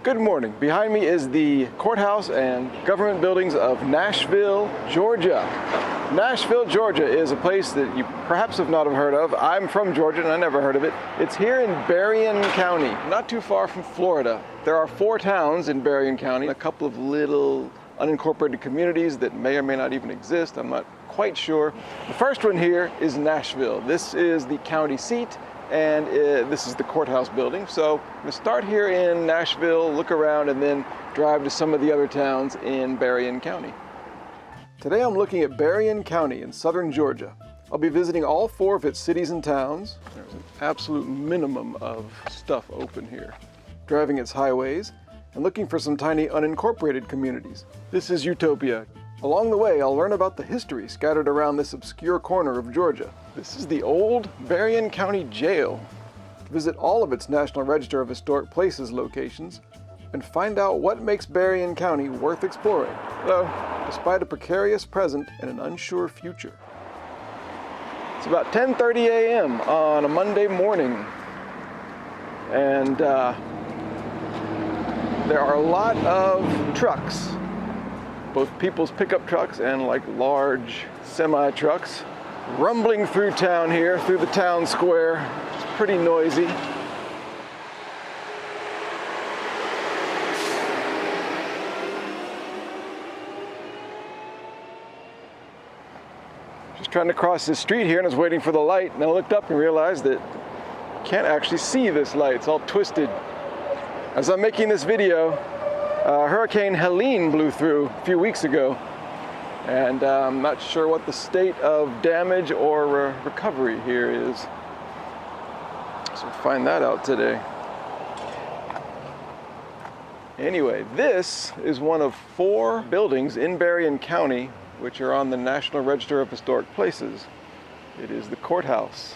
Good morning. Behind me is the courthouse and government buildings of Nashville, Georgia. Nashville, Georgia is a place that you perhaps have not heard of. I'm from Georgia and I never heard of it. It's here in Berrien County, not too far from Florida. There are 4 towns in Berrien County, a couple of little unincorporated communities that may or may not even exist. I'm not quite sure. The first one here is Nashville. This is the county seat, and this is the courthouse building. So I'm going to start here in Nashville, look around, and then drive to some of the other towns in Berrien County. Today I'm looking at Berrien County in southern Georgia. I'll be visiting all 4 of its cities and towns. There's an absolute minimum of stuff open here. Driving its highways and looking for some tiny unincorporated communities. This is Utopia. Along the way, I'll learn about the history scattered around this obscure corner of Georgia. This is the old Berrien County Jail. Visit all of its National Register of Historic Places locations and find out what makes Berrien County worth exploring, though despite a precarious present and an unsure future. It's about 10:30 a.m. on a Monday morning, and there are a lot of trucks, both people's pickup trucks and like large semi-trucks, rumbling through town here, through the town square. It's pretty noisy. Just trying to cross this street here and I was waiting for the light, and I looked up and realized that I can't actually see this light. It's all twisted. As I'm making this video, Hurricane Helene blew through a few weeks ago, and I'm not sure what the state of damage or recovery here is. So we'll find that out today. Anyway, this is one of 4 buildings in Berrien County which are on the National Register of Historic Places. It is the courthouse.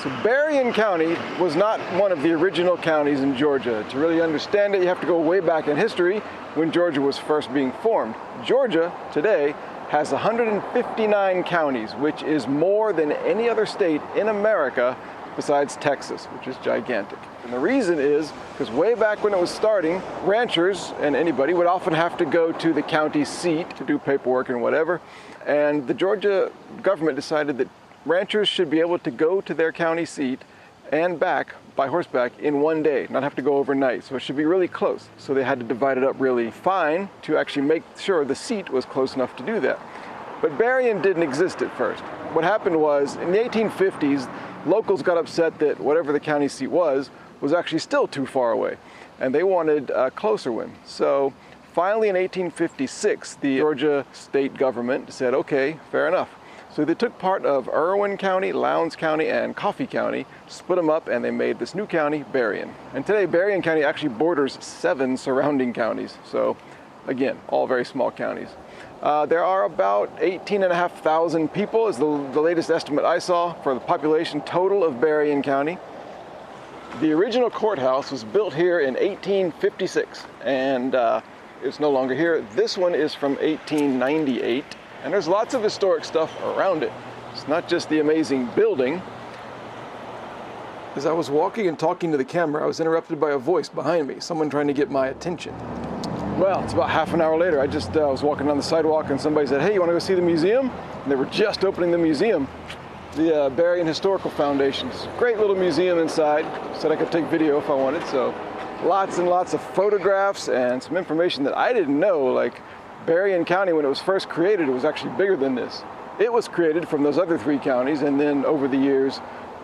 So Berrien County was not one of the original counties in Georgia. To really understand it, you have to go way back in history when Georgia was first being formed. Georgia today has 159 counties, which is more than any other state in America besides Texas, which is gigantic. And the reason is because way back when it was starting, ranchers and anybody would often have to go to the county seat to do paperwork and whatever. And the Georgia government decided that ranchers should be able to go to their county seat and back by horseback in one day, not have to go overnight. So it should be really close. So they had to divide it up really fine to actually make sure the seat was close enough to do that. But Berrien didn't exist at first. What happened was, in the 1850s, locals got upset that whatever the county seat was actually still too far away, and they wanted a closer one. So finally in 1856, the Georgia state government said, okay, fair enough. So they took part of Irwin County, Lowndes County, and Coffee County, split them up, and they made this new county, Berrien. And today, Berrien County actually borders 7 surrounding counties. So again, all very small counties. There are about 18,500 people is the latest estimate I saw for the population total of Berrien County. The original courthouse was built here in 1856, and it's no longer here. This one is from 1898, and there's lots of historic stuff around it. It's not just the amazing building. As I was walking and talking to the camera, I was interrupted by a voice behind me, someone trying to get my attention. Well, it's about half an hour later. I just was walking on the sidewalk and somebody said, hey, you want to go see the museum? And they were just opening the museum, the Berrien Historical Foundation. It's a great little museum inside. Said I could take video if I wanted, so lots and lots of photographs and some information that I didn't know, like Berrien County, when it was first created, it was actually bigger than this. It was created from those other 3 counties, and then over the years,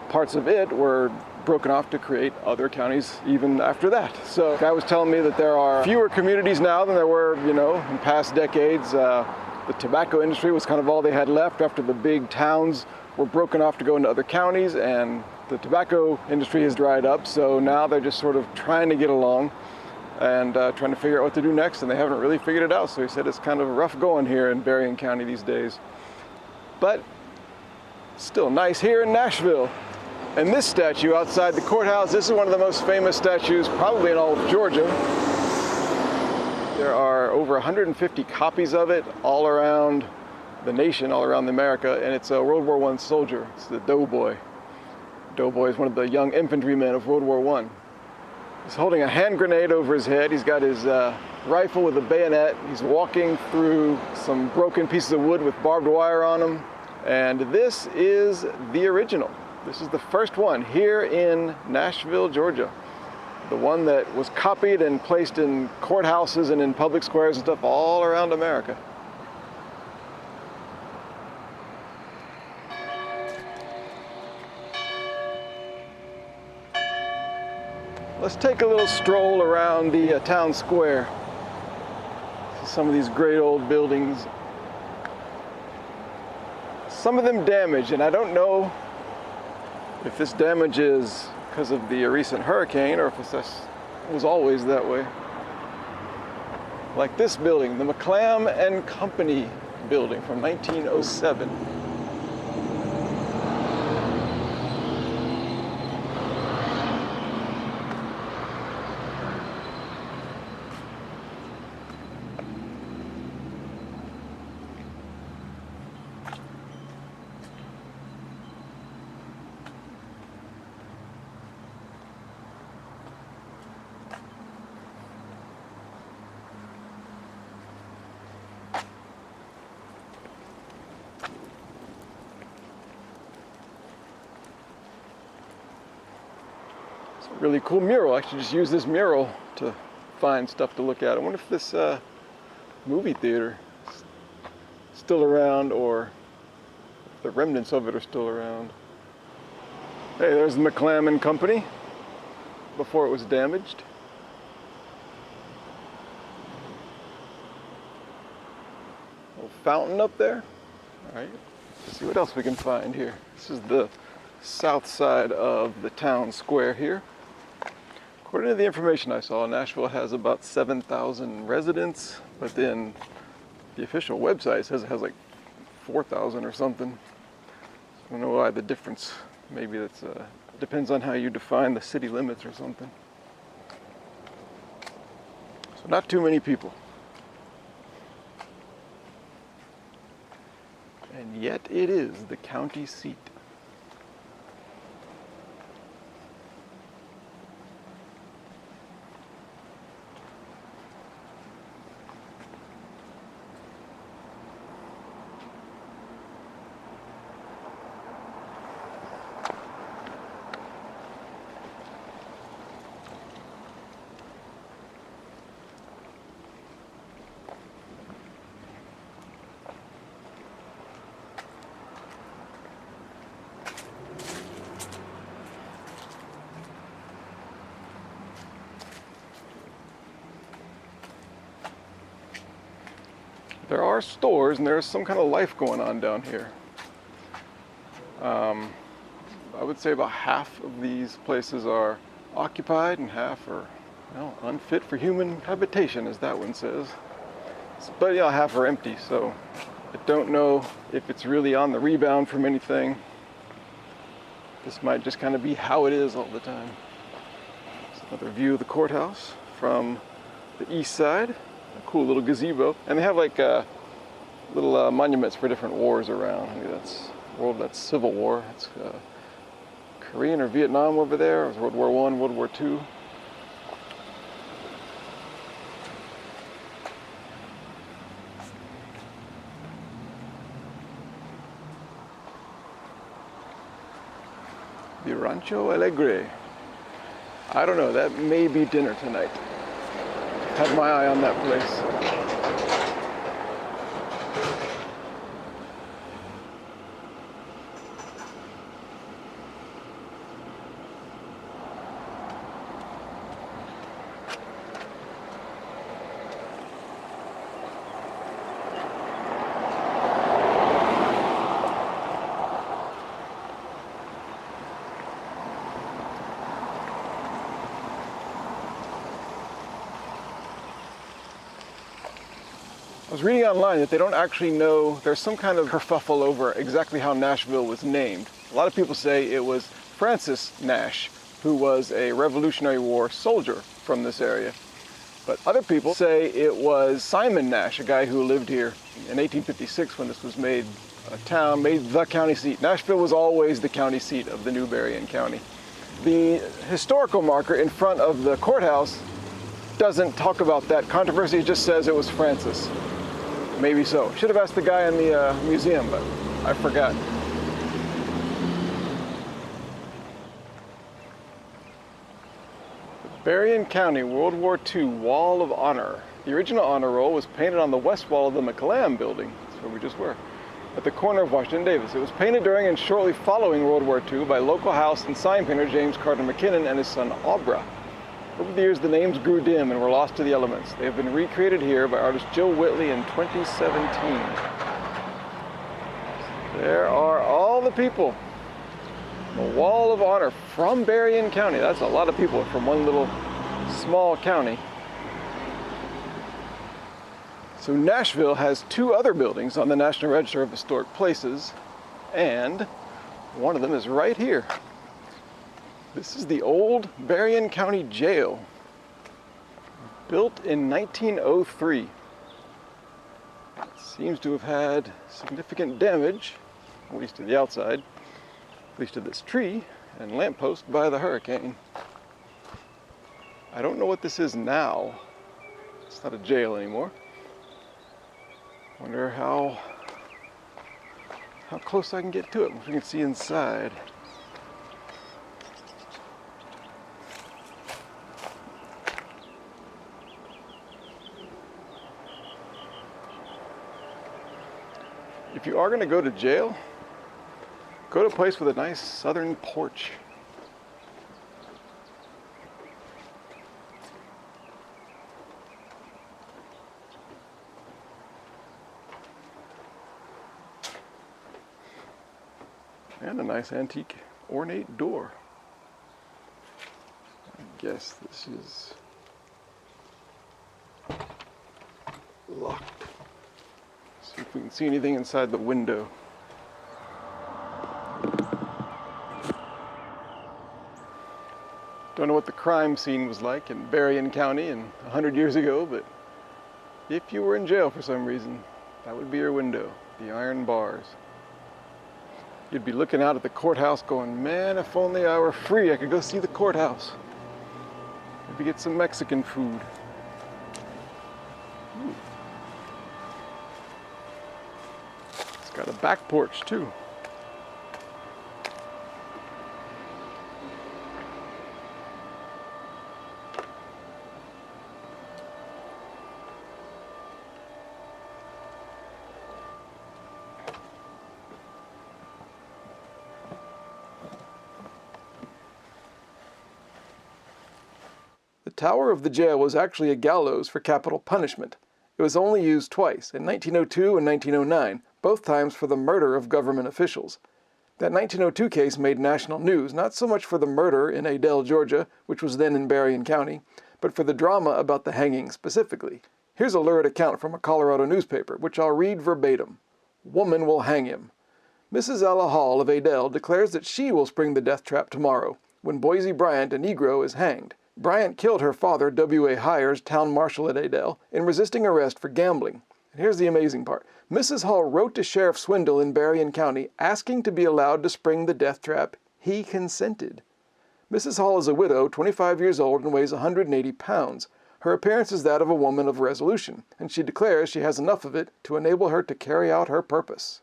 parts of it were broken off to create other counties even after that. So the guy was telling me that there are fewer communities now than there were, in past decades. The tobacco industry was kind of all they had left after the big towns were broken off to go into other counties, and the tobacco industry has dried up. So now they're just sort of trying to get along and trying to figure out what to do next, and they haven't really figured it out. So he said it's kind of rough going here in Berrien County these days. But still nice here in Nashville. And this statue outside the courthouse, this is one of the most famous statues probably in all of Georgia. There are over 150 copies of it all around the nation, all around America, and it's a World War I soldier. It's the doughboy. Doughboy is one of the young infantrymen of World War I. He's holding a hand grenade over his head. He's got his rifle with a bayonet. He's walking through some broken pieces of wood with barbed wire on them. And this is the original. This is the first one here in Nashville, Georgia. The one that was copied and placed in courthouses and in public squares and stuff all around America. Let's take a little stroll around the town square. See some of these great old buildings. Some of them damaged, and I don't know if this damage is because of the recent hurricane or if this was always that way. Like this building, the McClam and Company building from 1907. Really cool mural. I should just use this mural to find stuff to look at. I wonder if this movie theater is still around or if the remnants of it are still around. Hey, there's the McClam and Company before it was damaged. Little fountain up there. All right, let's see what else we can find here. This is the south side of the town square here. According to the information I saw, Nashville has about 7,000 residents, but then the official website says it has like 4,000 or something. I don't know why the difference. Maybe that's depends on how you define the city limits or something. So not too many people. And yet it is the county seat. There are stores and there's some kind of life going on down here. I would say about half of these places are occupied and half are unfit for human habitation, as that one says. But half are empty, so I don't know if it's really on the rebound from anything. This might just kind of be how it is all the time. It's another view of the courthouse from the east side. A cool little gazebo, and they have like little monuments for different wars around. I think that's Civil War. It's Korean or Vietnam over there. It was World War I, World War II. The Rancho Alegre. I don't know. That may be dinner tonight. Had my eye on that place. I was reading online that they don't actually know, there's some kind of kerfuffle over exactly how Nashville was named. A lot of people say it was Francis Nash, who was a Revolutionary War soldier from this area. But other people say it was Simon Nash, a guy who lived here in 1856 when this was made a town made the county seat. Nashville was always the county seat of the new Berrien County. The historical marker in front of the courthouse doesn't talk about that controversy, it just says it was Francis. Maybe so. Should have asked the guy in the museum, but I forgot. Berrien County World War II Wall of Honor. The original honor roll was painted on the west wall of the McLam building, that's where we just were, at the corner of Washington Davis. It was painted during and shortly following World War II by local house and sign painter James Carter McKinnon and his son Aubra. Over the years, the names grew dim and were lost to the elements. They have been recreated here by artist Jill Whitley in 2017. There are all the people. The Wall of Honor from Berrien County. That's a lot of people from one little small county. So Nashville has two other buildings on the National Register of Historic Places, and one of them is right here. This is the old Berrien County Jail, built in 1903. It seems to have had significant damage, at least to the outside, at least to this tree and lamppost by the hurricane. I don't know what this is now. It's not a jail anymore. Wonder how close I can get to it, if we can see inside. If you are going to go to jail, go to a place with a nice southern porch. And a nice antique ornate door. I guess this is locked. See if we can see anything inside the window. Don't know what the crime scene was like in Berrien County 100 years ago, but if you were in jail for some reason, that would be your window, the iron bars. You'd be looking out at the courthouse going, man, if only I were free, I could go see the courthouse. Maybe get some Mexican food. Ooh. It's got a back porch too. The tower of the jail was actually a gallows for capital punishment. It was only used twice, in 1902 and 1909, both times for the murder of government officials. That 1902 case made national news, not so much for the murder in Adel, Georgia, which was then in Berrien County, but for the drama about the hanging specifically. Here's a lurid account from a Colorado newspaper, which I'll read verbatim. Woman will hang him. Mrs. Ella Hall of Adel declares that she will spring the death trap tomorrow, when Boise Bryant, a Negro, is hanged. Bryant killed her father, W.A. Hires, town marshal at Adel, in resisting arrest for gambling. And here's the amazing part. Mrs. Hall wrote to Sheriff Swindle in Berrien County asking to be allowed to spring the death trap. He consented. Mrs. Hall is a widow, 25 years old, and weighs 180 pounds. Her appearance is that of a woman of resolution, and she declares she has enough of it to enable her to carry out her purpose.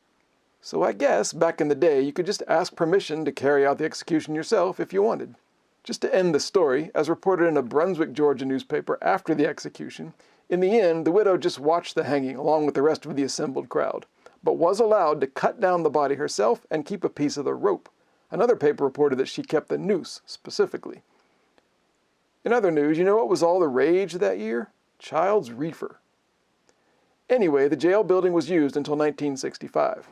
So I guess, back in the day, you could just ask permission to carry out the execution yourself if you wanted. Just to end the story, as reported in a Brunswick, Georgia newspaper after the execution, in the end, the widow just watched the hanging along with the rest of the assembled crowd, but was allowed to cut down the body herself and keep a piece of the rope. Another paper reported that she kept the noose specifically. In other news, you know what was all the rage that year? Child's reefer. Anyway, the jail building was used until 1965.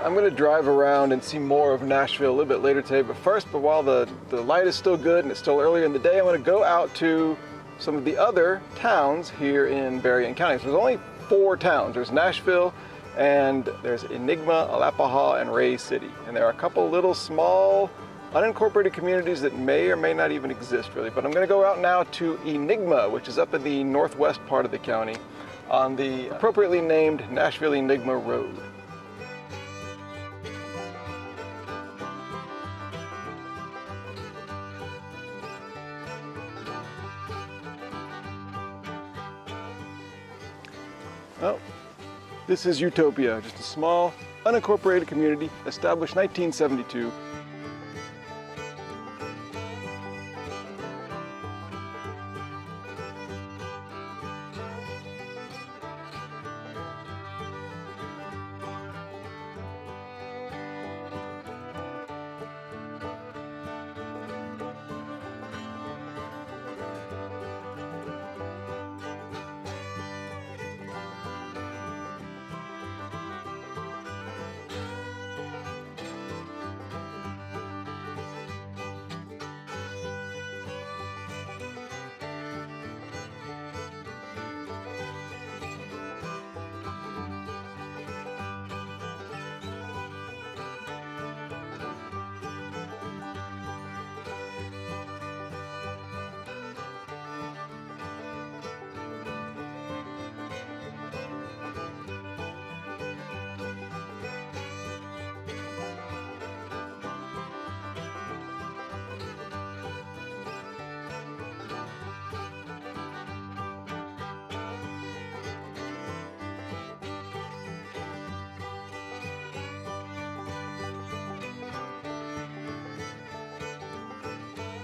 I'm going to drive around and see more of Nashville a little bit later today, but while the light is still good and it's still earlier in the day, I want to go out to some of the other towns here in Berrien County. So there's only 4 towns. There's Nashville, and there's Enigma, Alapaha, and Ray City. And there are a couple little small unincorporated communities that may or may not even exist really. But I'm going to go out now to Enigma, which is up in the northwest part of the county on the appropriately named Nashville Enigma Road. Oh, this is Utopia, just a small, unincorporated community established 1972.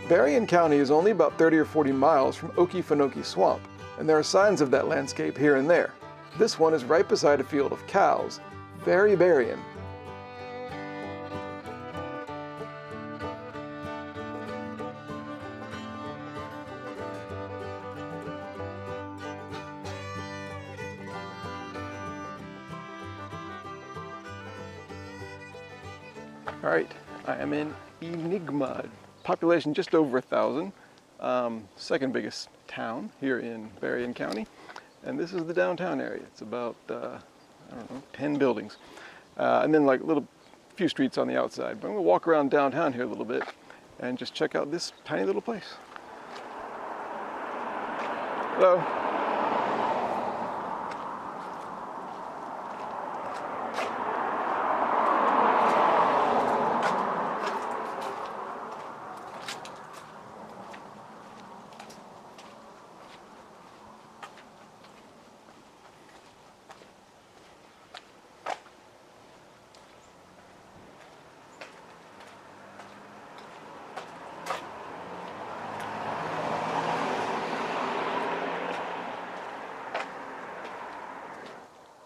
Berrien County is only about 30 or 40 miles from Okefenokee Swamp, and there are signs of that landscape here and there. This one is right beside a field of cows. Very Berrien. All right, I am in Enigma. Population just over 1,000, second biggest town here in Berrien County, and this is the downtown area. It's about I don't know, 10 buildings, and then like a little few streets on the outside. But I'm gonna walk around downtown here a little bit and just check out this tiny little place. Hello.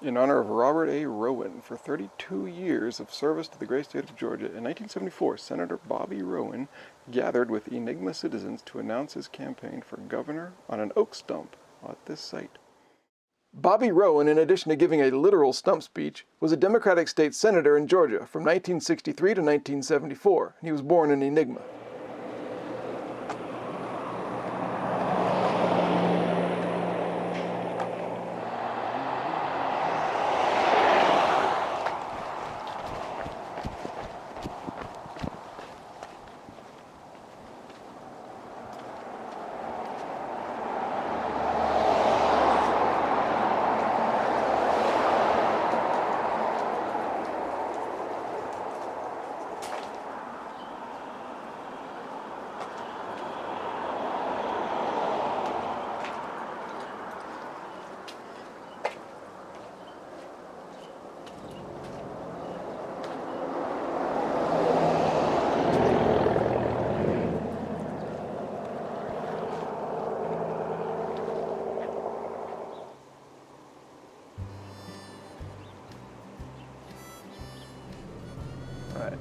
In honor of Robert A. Rowan for 32 years of service to the great state of Georgia. In 1974, Senator Bobby Rowan gathered with Enigma citizens to announce his campaign for governor on an oak stump at this site. Bobby Rowan, in addition to giving a literal stump speech, was a Democratic state senator in Georgia from 1963 to 1974. He was born in Enigma.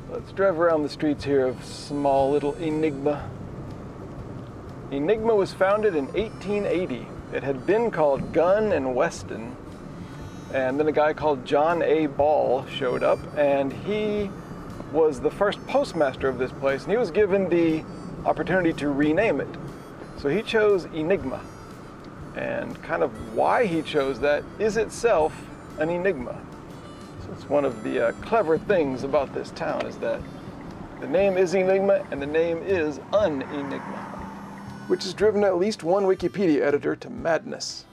Let's drive around the streets here of small little Enigma. Enigma was founded in 1880. It had been called Gun and Weston, And then a guy called John A. Ball showed up, and he was the first postmaster of this place, and he was given the opportunity to rename it. So he chose Enigma, and kind of why he chose that is itself an enigma. So it's one of the clever things about this town is that the name is Enigma and the name is an enigma, which has driven at least one Wikipedia editor to madness.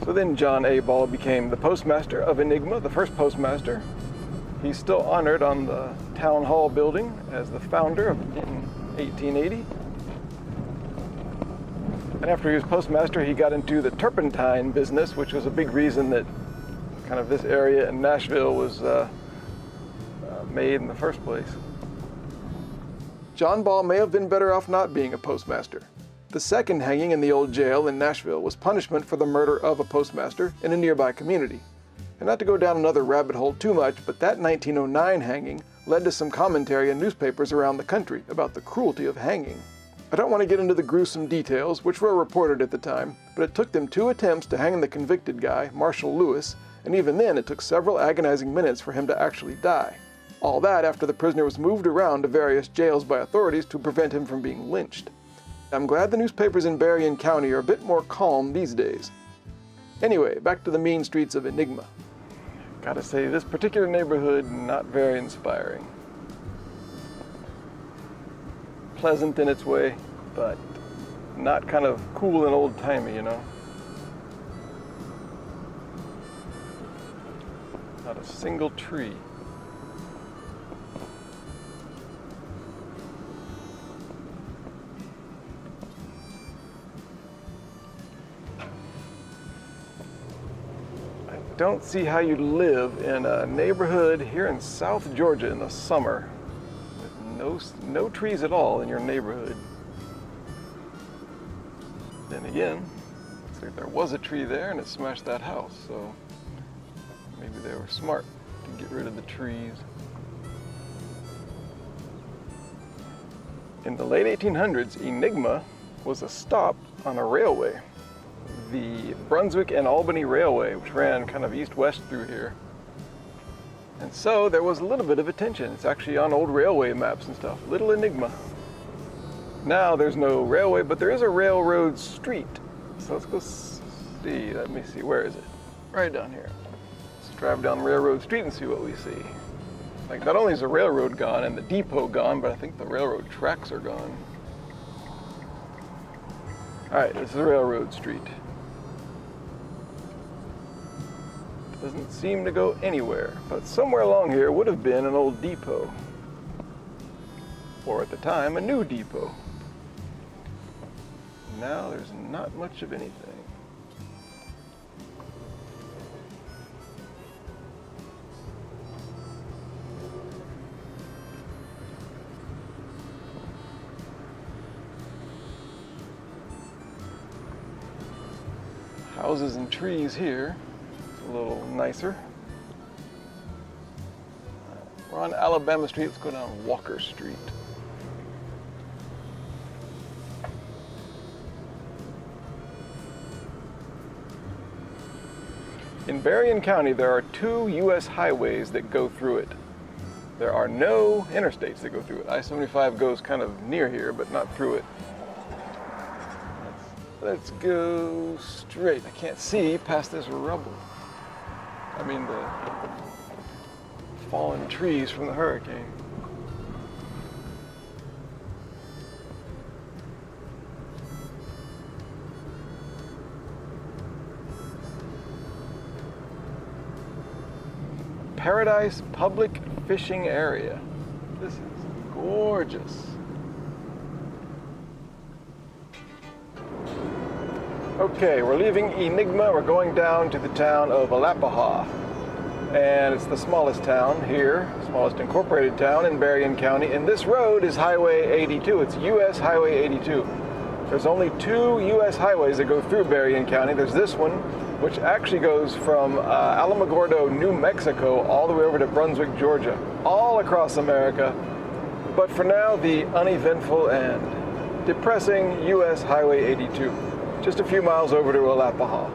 So then John A. Ball became the postmaster of Enigma, the first postmaster. He's still honored on the town hall building as the founder in 1880. And after he was postmaster, he got into the turpentine business, which was a big reason that kind of this area in Nashville was made in the first place. John Ball may have been better off not being a postmaster. The second hanging in the old jail in Nashville was punishment for the murder of a postmaster in a nearby community. And not to go down another rabbit hole too much, but that 1909 hanging led to some commentary in newspapers around the country about the cruelty of hanging. I don't want to get into the gruesome details, which were reported at the time, but it took them 2 attempts to hang the convicted guy, Marshall Lewis, and even then it took several agonizing minutes for him to actually die. All that after the prisoner was moved around to various jails by authorities to prevent him from being lynched. I'm glad the newspapers in Berrien County are a bit more calm these days. Anyway, back to the mean streets of Enigma. Gotta say, this particular neighborhood, not very inspiring. Pleasant in its way, but not kind of cool and old-timey, you know? Not a single tree. I don't see how you live in a neighborhood here in South Georgia in the summer with no trees at all in your neighborhood. Then again, looks like there was a tree there and it smashed that house, so maybe they were smart to get rid of the trees. In the late 1800s, Enigma was a stop on a railway. The Brunswick and Albany Railway, which ran kind of east-west through here. And so there was a little bit of attention. It's actually on old railway maps and stuff. Little Enigma. Now there's no railway, but there is a railroad street. So let's go see. Let me see. Where is it? Right down here. Let's drive down Railroad Street and see what we see. Like, not only is the railroad gone and the depot gone, but I think the railroad tracks are gone. All right, this is Railroad Street. Doesn't seem to go anywhere, but somewhere along here would have been an old depot. Or at the time, a new depot. Now there's not much of anything. Houses and trees here. It's a little nicer. We're on Alabama Street. Let's go down Walker Street. In Berrien County, there are 2 U.S. highways that go through it. There are no interstates that go through it. I-75 goes kind of near here, but not through it. Let's go straight. I can't see past this rubble. I mean the fallen trees from the hurricane. Paradise Public Fishing Area. This is gorgeous. Okay, we're leaving Enigma. We're going down to the town of Alapaha. And it's the smallest town here, smallest incorporated town in Berrien County. And this road is Highway 82. It's US Highway 82. There's only 2 US highways that go through Berrien County. There's this one, which actually goes from Alamogordo, New Mexico, all the way over to Brunswick, Georgia, all across America. But for now, the uneventful and depressing US Highway 82. Just a few miles over to Alapaha.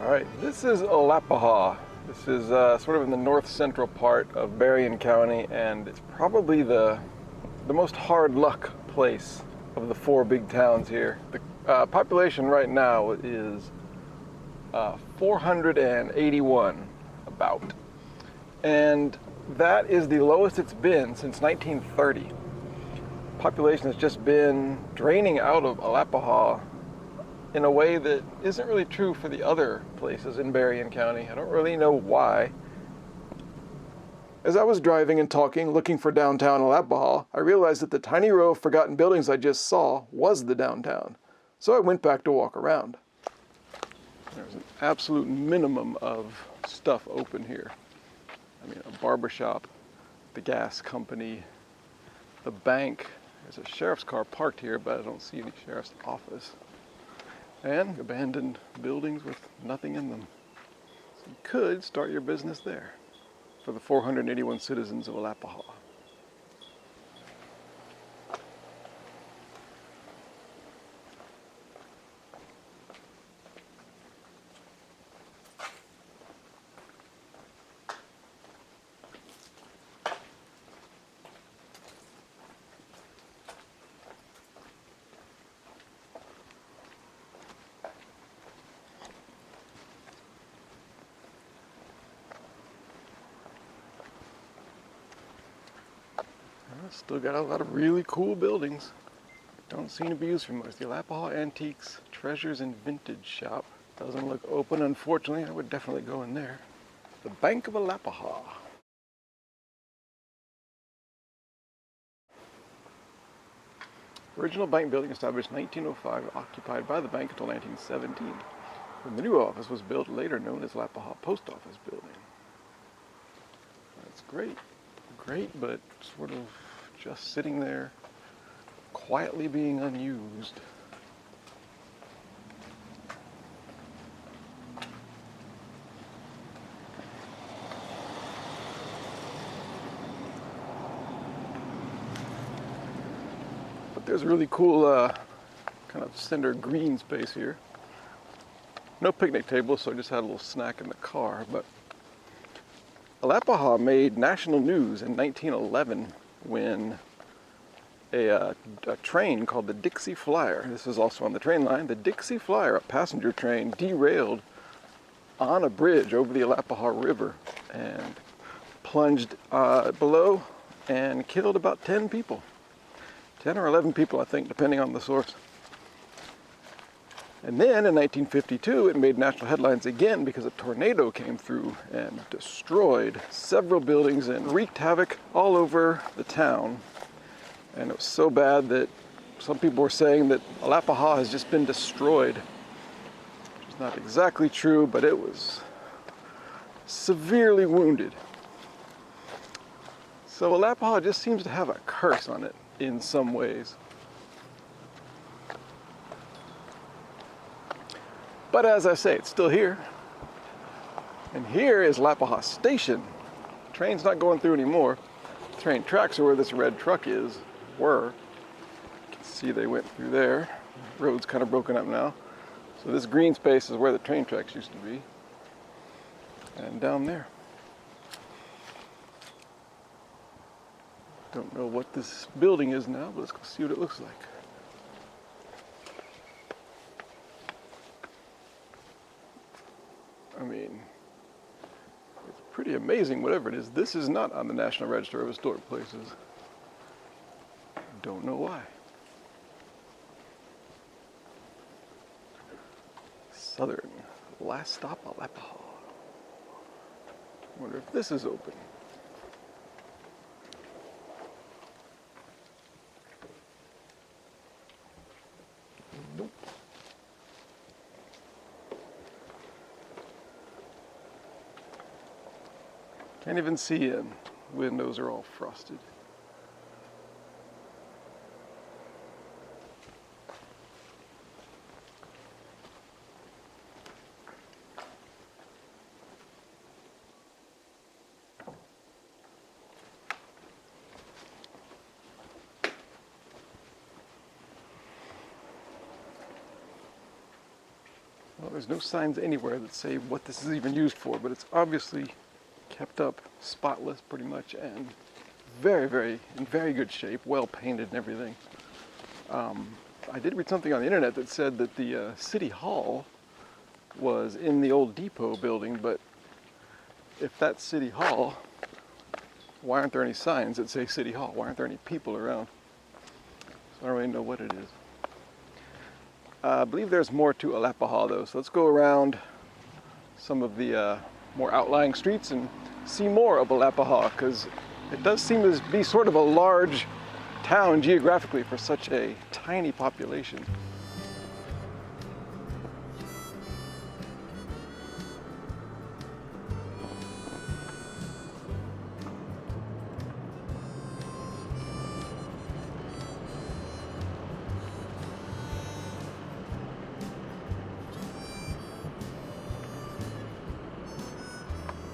All right, this is Alapaha. This is sort of in the north central part of Berrien County, and it's probably the most hard luck place of the four big towns here. The population right now is 481 about, and that is the lowest it's been since 1930. Population has just been draining out of Alapaha in a way that isn't really true for the other places in Berrien County. I don't really know why. As I was driving and talking, looking for downtown Alapaha, I realized that the tiny row of forgotten buildings I just saw was the downtown. So I went back to walk around. There's an absolute minimum of stuff open here. I mean, a barbershop, the gas company, the bank. There's a sheriff's car parked here, but I don't see any sheriff's office. And abandoned buildings with nothing in them. So you could start your business there for the 481 citizens of Alapaha. Still got a lot of really cool buildings. Don't seem to be used for much. The Alapaha Antiques Treasures and Vintage Shop doesn't look open, unfortunately. I would definitely go in there. The Bank of Alapaha. Original bank building established 1905, occupied by the bank until 1917, when the new office was built, later known as Alapaha Post Office Building. That's great. Great, but sort of just sitting there, quietly being unused. But there's a really cool kind of center green space here. No picnic table, so I just had a little snack in the car. But Alapaha made national news in 1911 when a train called the Dixie Flyer, this is also on the train line, the Dixie Flyer, a passenger train, derailed on a bridge over the Alapaha River and plunged below and killed about 10 people. 10 or 11 people, I think, depending on the source. And then in 1952, it made national headlines again because a tornado came through and destroyed several buildings and wreaked havoc all over the town. And it was so bad that some people were saying that Alapaha has just been destroyed. Which is not exactly true, but it was severely wounded. So Alapaha just seems to have a curse on it in some ways. But as I say, it's still here. And here is Alapaha Station. The train's not going through anymore. The train tracks are where this red truck were. You can see they went through there. The road's kind of broken up now. So this green space is where the train tracks used to be. And down there. Don't know what this building is now, but let's go see what it looks like. I mean, it's pretty amazing, whatever it is. This is not on the National Register of Historic Places. Don't know why. Southern, last stop Alapaha. Wonder if this is open. Nope. Can't even see in. Windows are all frosted. Well, There's no signs anywhere that say what this is even used for, but it's obviously kept up spotless pretty much and in very good shape, well painted and everything. I did read something on the internet that said that the City Hall was in the old depot building, but if that's City Hall, why aren't there any signs that say City Hall? Why aren't there any people around? So I don't really know what it is. I believe there's more to Alapaha though, so let's go around some of the more outlying streets and see more of Alapaha, because it does seem to be sort of a large town geographically for such a tiny population.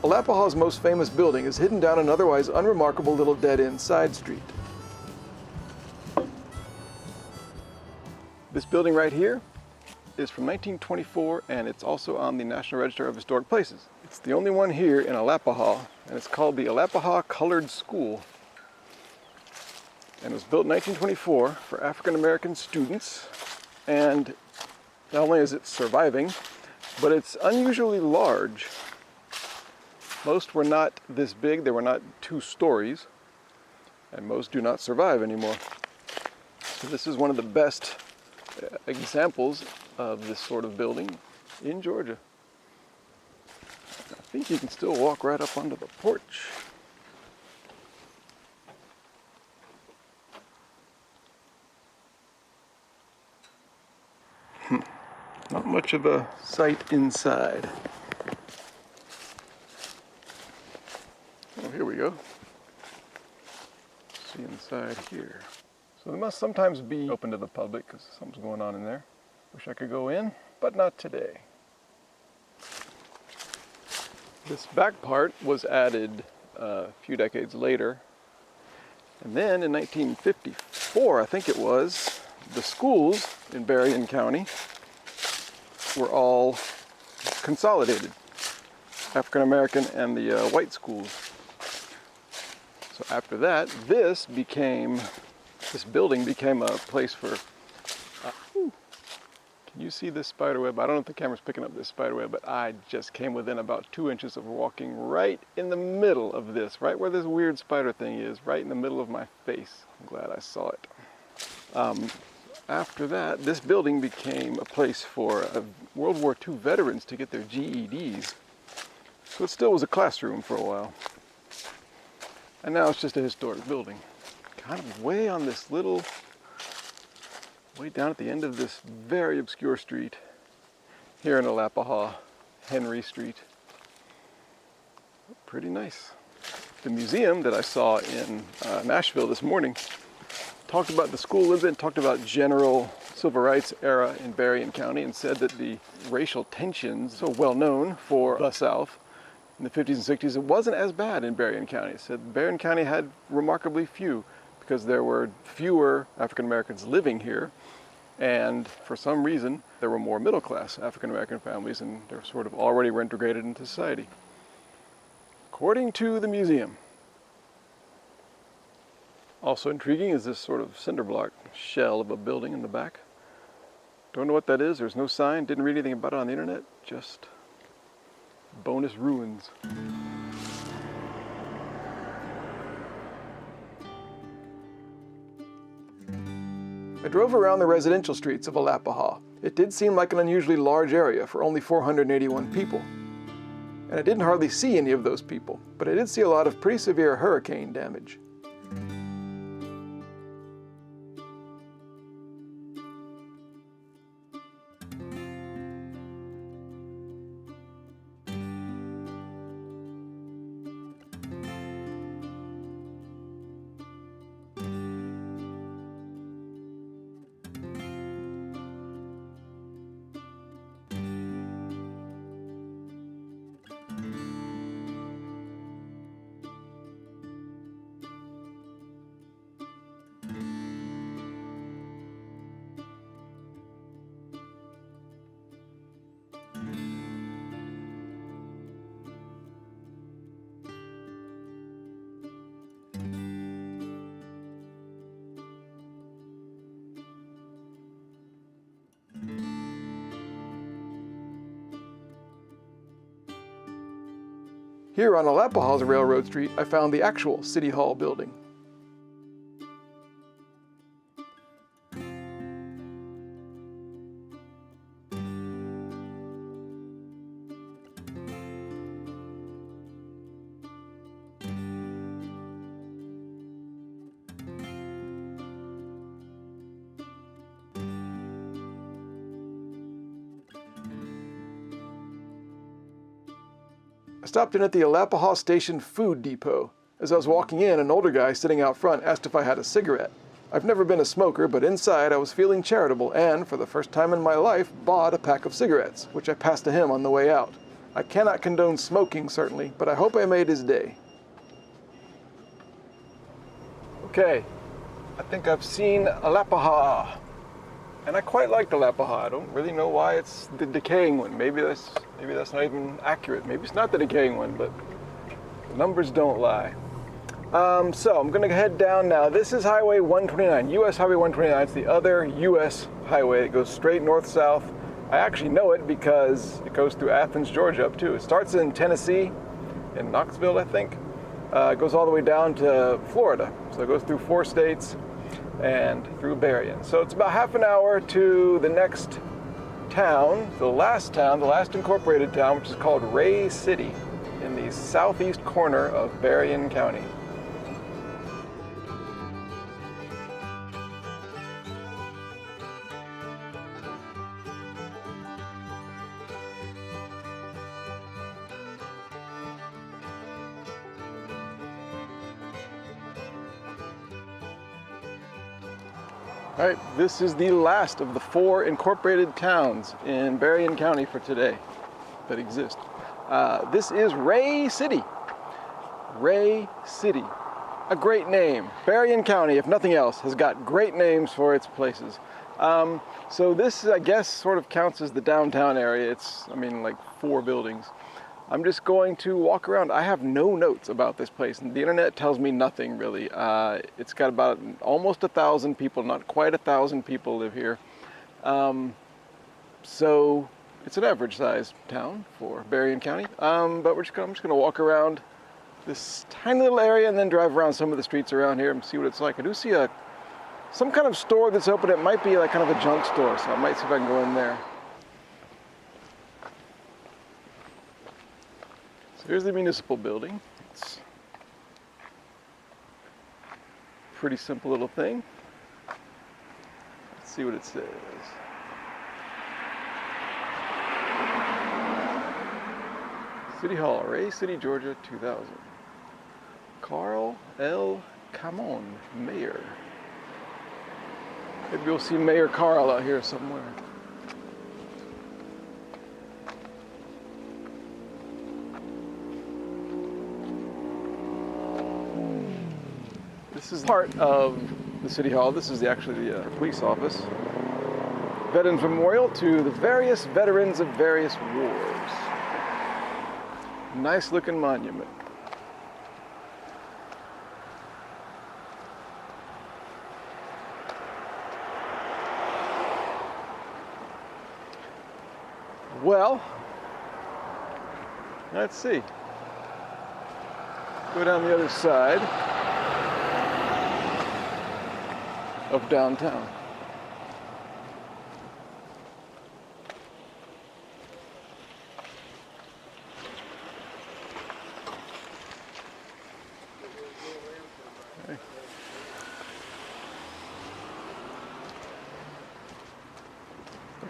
Alapaha's most famous building is hidden down an otherwise unremarkable little dead-end side street. This building right here is from 1924, and it's also on the National Register of Historic Places. It's the only one here in Alapaha, and it's called the Alapaha Colored School. And it was built in 1924 for African American students, and not only is it surviving, but it's unusually large. Most were not this big, they were not 2 stories, and most do not survive anymore. So this is one of the best examples of this sort of building in Georgia. I think you can still walk right up onto the porch. Not much of a sight inside. Oh, here we go. See inside here. So they must sometimes be open to the public because something's going on in there. Wish I could go in, but not today. This back part was added a few decades later. And then in 1954, I think it was, the schools in Berrien County were all consolidated. African American and the white schools. So after that, this building became a place for, can you see this spider web? I don't know if the camera's picking up this spider web, but I just came within about 2 inches of walking right in the middle of this, right where this weird spider thing is, right in the middle of my face. I'm glad I saw it. After that, this building became a place for World War II veterans to get their GEDs. So it still was a classroom for a while. And now it's just a historic building. Kind of way on this little, way down at the end of this very obscure street here in Alapaha, Henry Street. Pretty nice. The museum that I saw in Nashville this morning talked about the school lived in, talked about general civil rights era in Berrien County, and said that the racial tensions, so well known for the South, in the 50s and 60s, it wasn't as bad in Berrien County. It said Berrien County had remarkably few because there were fewer African Americans living here, and for some reason there were more middle class African American families, and they're sort of already integrated into society, according to the museum. Also intriguing is this sort of cinder block shell of a building in the back. Don't know what that is, there's no sign, didn't read anything about it on the internet, just bonus ruins. I drove around the residential streets of Alapaha. It did seem like an unusually large area for only 481 people. And I didn't hardly see any of those people, but I did see a lot of pretty severe hurricane damage. Here on Alapaha's Railroad Street, I found the actual City Hall building. I stopped in at the Alapaha Station Food Depot. As I was walking in, an older guy sitting out front asked if I had a cigarette. I've never been a smoker, but inside I was feeling charitable and, for the first time in my life, bought a pack of cigarettes, which I passed to him on the way out. I cannot condone smoking, certainly, but I hope I made his day. Okay, I think I've seen Alapaha. And I quite like Alapaha. I don't really know why it's the decaying one. Maybe that's not even accurate. Maybe it's not the decaying one, but the numbers don't lie. So I'm gonna head down now. This is Highway 129, US Highway 129. It's the other US highway that goes straight north-south. I actually know it because it goes through Athens, Georgia up too. It starts in Tennessee, in Knoxville, I think. It goes all the way down to Florida. So it goes through 4 states and through Berrien. So it's about half an hour to the next town, the last incorporated town, which is called Ray City, in the southeast corner of Berrien County. All right, this is the last of the 4 incorporated towns in Berrien County for today that exist. This is Ray City. Ray City. A great name. Berrien County, if nothing else, has got great names for its places. So this, I guess, sort of counts as the downtown area. It's, like 4 buildings. I'm just going to walk around. I have no notes about this place, and the internet tells me nothing really. It's got about almost 1,000 people, not quite 1,000 people live here. So it's an average-sized town for Berrien County. But I'm just gonna walk around this tiny little area and then drive around some of the streets around here and see what it's like. I do see some kind of store that's open. It might be like kind of a junk store, so I might see if I can go in there. Here's the municipal building. It's a pretty simple little thing. Let's see what it says. City Hall, Ray City, Georgia, 2000. Carl L. Camon, Mayor. Maybe we'll see Mayor Carl out here somewhere. This is part of the City Hall. This is actually the police office. Veterans Memorial to the various veterans of various wars. Nice looking monument. Well, let's see. Go down the other side of downtown. Okay.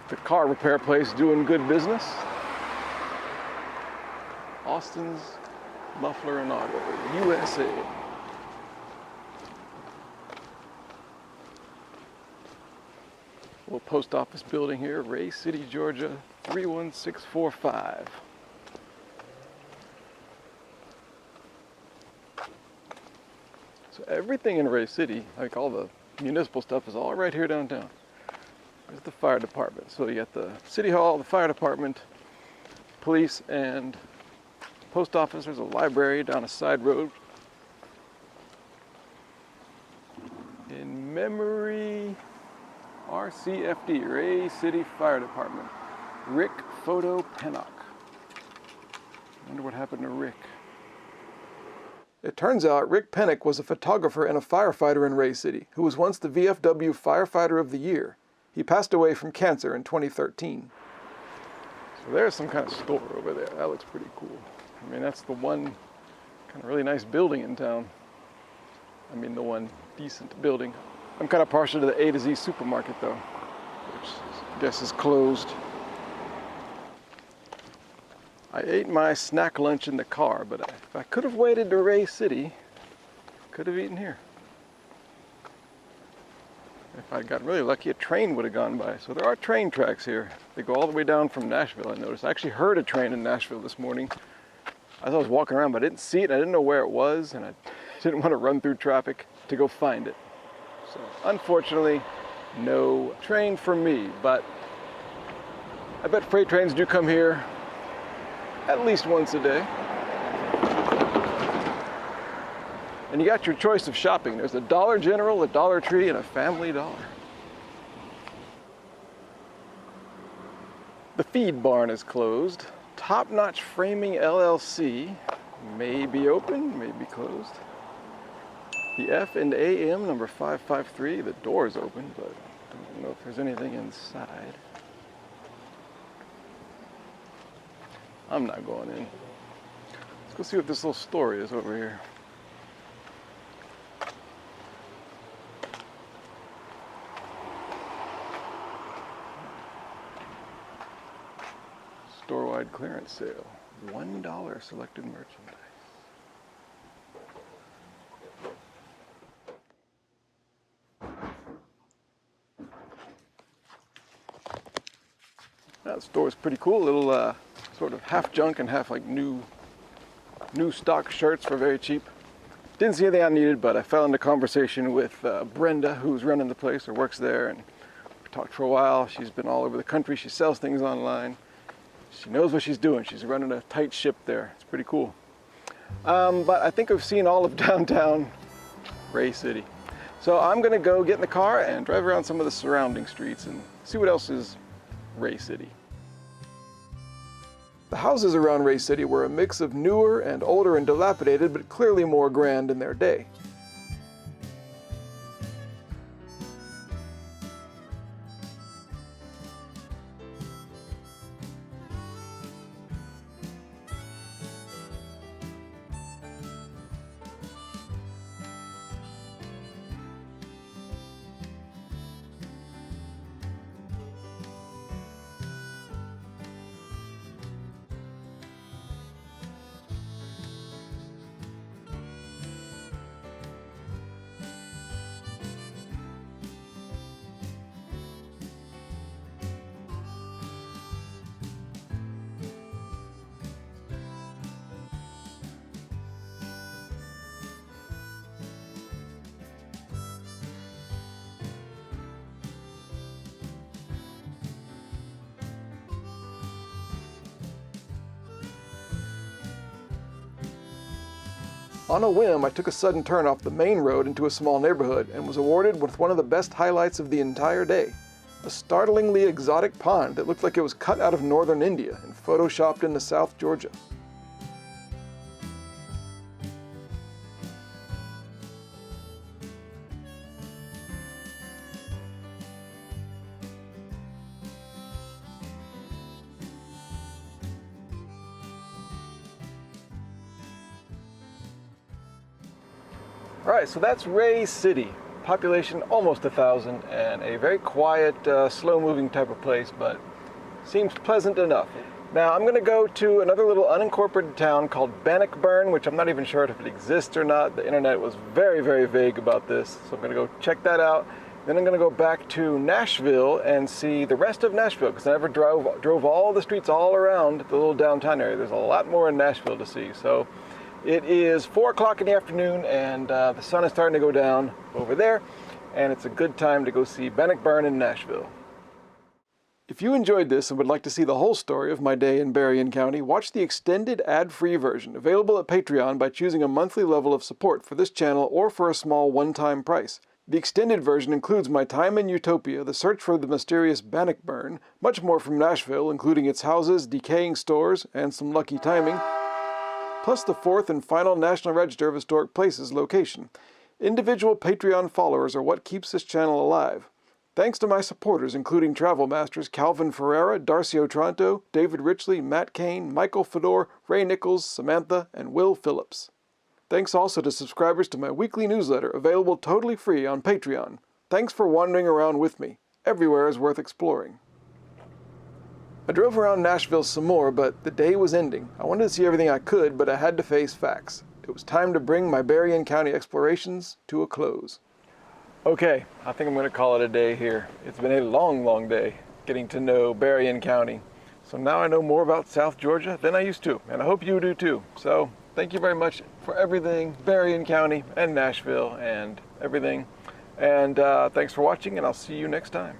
The car repair place doing good business. Austin's Muffler and Auto, USA. Little post office building here, Ray City, Georgia, 31645. So everything in Ray City, like all the municipal stuff, is all right here downtown. There's the fire department. So you got the City Hall, the fire department, police, and post office. There's a library down a side road. In memory, RCFD, Ray City Fire Department. Rick Photo Pennock. Wonder what happened to Rick. It turns out Rick Pennick was a photographer and a firefighter in Ray City, who was once the VFW Firefighter of the Year. He passed away from cancer in 2013. So there's some kind of store over there. That looks pretty cool. I mean, that's the one kind of really nice building in town. I mean, the one decent building. I'm kind of partial to the A to Z supermarket though, which I guess is closed. I ate my snack lunch in the car, but if I could have waited to Ray City, I could have eaten here. If I'd gotten really lucky, a train would have gone by. So there are train tracks here. They go all the way down from Nashville, I noticed. I actually heard a train in Nashville this morning. As I was walking around, but I didn't see it, I didn't know where it was, and I didn't want to run through traffic to go find it. So unfortunately, no train for me, but I bet freight trains do come here at least once a day. And you got your choice of shopping. There's a Dollar General, a Dollar Tree, and a Family Dollar. The feed barn is closed. Top Notch Framing LLC may be open, may be closed. The F&AM number 553, the door is open, but I don't know if there's anything inside. I'm not going in. Let's go see what this little store is over here. Store-wide clearance sale. $1 selected merchandise. That store is pretty cool. Little sort of half junk and half like new stock shirts for very cheap. Didn't see anything I needed, but I fell into conversation with Brenda, who's running the place or works there, and we talked for a while. She's been all over the country. She sells things online. She knows what she's doing. She's running a tight ship there. It's pretty cool. But I think I've seen all of downtown Ray City. So I'm gonna go get in the car and drive around some of the surrounding streets and see what else is Ray City. The houses around Ray City were a mix of newer and older and dilapidated, but clearly more grand in their day. On a whim, I took a sudden turn off the main road into a small neighborhood and was awarded with one of the best highlights of the entire day. A startlingly exotic pond that looked like it was cut out of northern India and photoshopped into South Georgia. Alright, so that's Ray City. Population almost 1,000 and a very quiet, slow-moving type of place, but seems pleasant enough. Now I'm going to go to another little unincorporated town called Bannockburn, which I'm not even sure if it exists or not. The internet was very, very vague about this, so I'm going to go check that out. Then I'm going to go back to Nashville and see the rest of Nashville, because I never drove all the streets all around the little downtown area. There's a lot more in Nashville to see. So it is 4 o'clock in the afternoon and the sun is starting to go down over there, and it's a good time to go see Bannockburn in Nashville. If you enjoyed this and would like to see the whole story of my day in Berrien County, watch the extended ad-free version available at Patreon by choosing a monthly level of support for this channel or for a small one-time price. The extended version includes my time in Utopia, the search for the mysterious Bannockburn, much more from Nashville, including its houses, decaying stores, and some lucky timing, plus the 4th and final National Register of Historic Places location. Individual Patreon followers are what keeps this channel alive. Thanks to my supporters, including travel masters Calvin Ferreira, Darcy Otranto, David Richley, Matt Kane, Michael Fedor, Ray Nichols, Samantha, and Will Phillips. Thanks also to subscribers to my weekly newsletter, available totally free on Patreon. Thanks for wandering around with me. Everywhere is worth exploring. I drove around Nashville some more, but the day was ending. I wanted to see everything I could, but I had to face facts. It was time to bring my Berrien County explorations to a close. Okay, I think I'm going to call it a day here. It's been a long, long day getting to know Berrien County. So now I know more about South Georgia than I used to, and I hope you do too. So thank you very much for everything, Berrien County and Nashville and everything. And thanks for watching, and I'll see you next time.